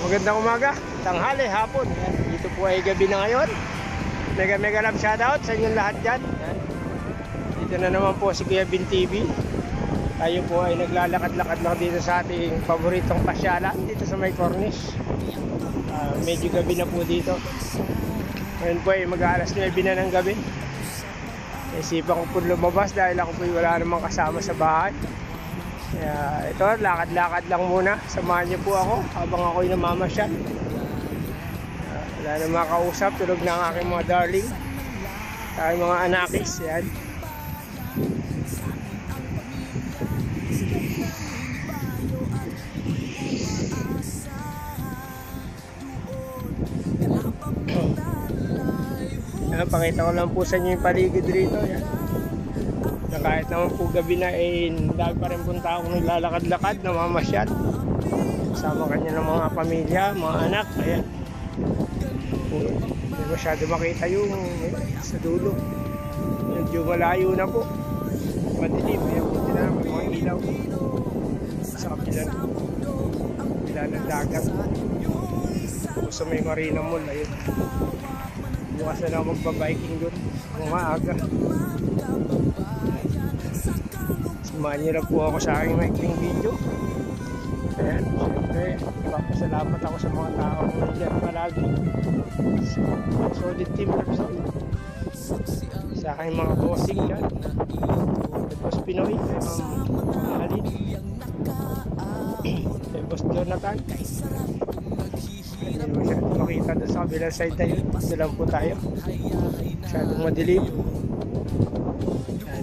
Magandang umaga, tanghali, hapon. Yan. Dito po ay gabi na ngayon. Mega love shoutout sa inyong lahat dyan. Yan. Dito na naman po si Kuya Bin TV. Tayo po ay naglalakad-lakad lang dito sa ating paboritong pasyalan dito sa may Cornish. Medyo gabi na po dito. Ngayon po ay mag-aalas 9 na ng gabi. Isipan ko po lumabas dahil ako po wala namang kasama sa bahay. Kaya ito, lakad-lakad lang muna. Samahan niyo po ako habang ako'y namamasyal. Wala na makausap, tulog na ang aking mga darling, aking mga anakis. Yan. Yan, pakita ko lang po sa inyo yung paligid rito. Yan. Na kahit naman po gabi na lagi pa rin punta ako naglalakad-lakad, namamasyal kasama kanya ng mga pamilya, mga anak. Ayan, hindi masyado makita yung sa dulo, medyo malayo na po, madilim. Ayan po din namin mga ilaw sa kapilan ng dagat sa may Marina Mall. Ayun, bukas na lang magbabiking doon mga aga. Samahan niyo na po ako sa aking maikling video. Ayan, siyempre papasalamat ako sa mga tao nandiyan palagi. Solid team Repsol. Sa aking mga bossing yan, Boss Pinoy, kay Ma'am Alin, kay Boss Jonathan. Hindi mo siya makita doon sa kabilang side na yun. Dito lang po tayo, masyadong madilim.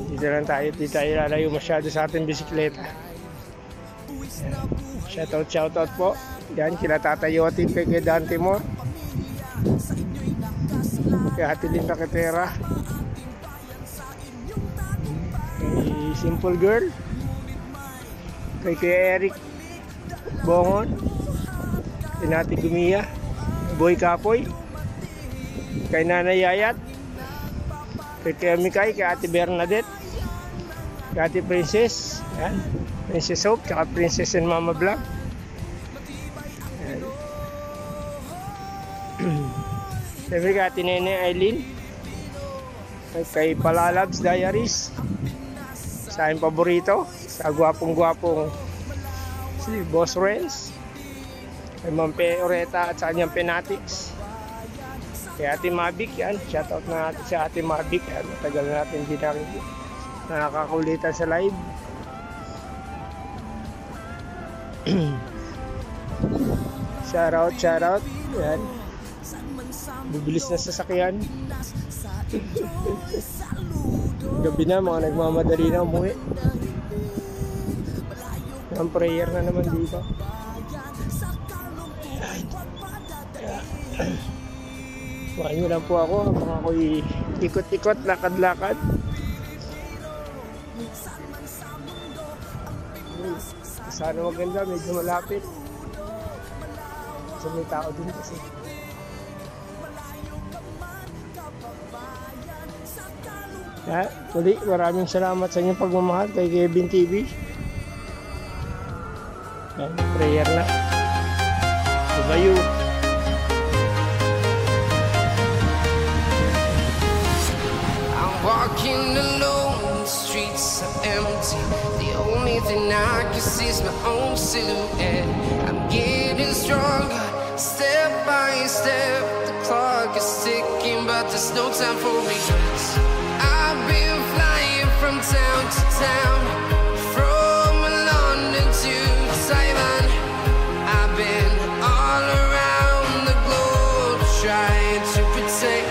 Dito lang tayo, dito tayo lalayo masyado sa ating bisikleta. Shoutout po yan kila Tata Yoti, kay Dan Timor, kay Ate Linda Ketera, kay Simple Girl, kay Eric Bongon, kay Nati Gumiya, Boy Kapoy, kay Nanay Yayat, kay Mikay, kay Ate Bernadette, kay Ate Princess, yan, Princess Hope, kay Princess and Mama Black. Siyempre kay Ate Nene Aileen, kay Palalabs Diaries, sa aking paborito, sa gwapong-gwapong si Boss Renz, kay Ma'am Oreta at sa kanyang Penatics, kay Ate Mavic. Yan, shoutout na natin sa Ate Mavic. Yan, matagal na natin hindi nakakakulitan sa live. Shoutout. Yan, bibilis na sasakyan. Gabi na, mga nagmamadali na umuwi. Ang prayer na naman dito. Samahan nyo lang po ako habang ako'y ikot-ikot, lakad-lakad. Sana maganda, medyo malapit. So may tao din kasi. Muli, maraming salamat sa inyong pagmamahal kay Kevin TV. Yan, prayer na. Subayo. I'm walking alone, the streets are empty. The only thing I can see is my own silhouette. I'm getting stronger, step by step. The clock is ticking, but there's no time for regrets. I've been flying from town to town, from London to Taiwan. I've been all around the globe trying to protect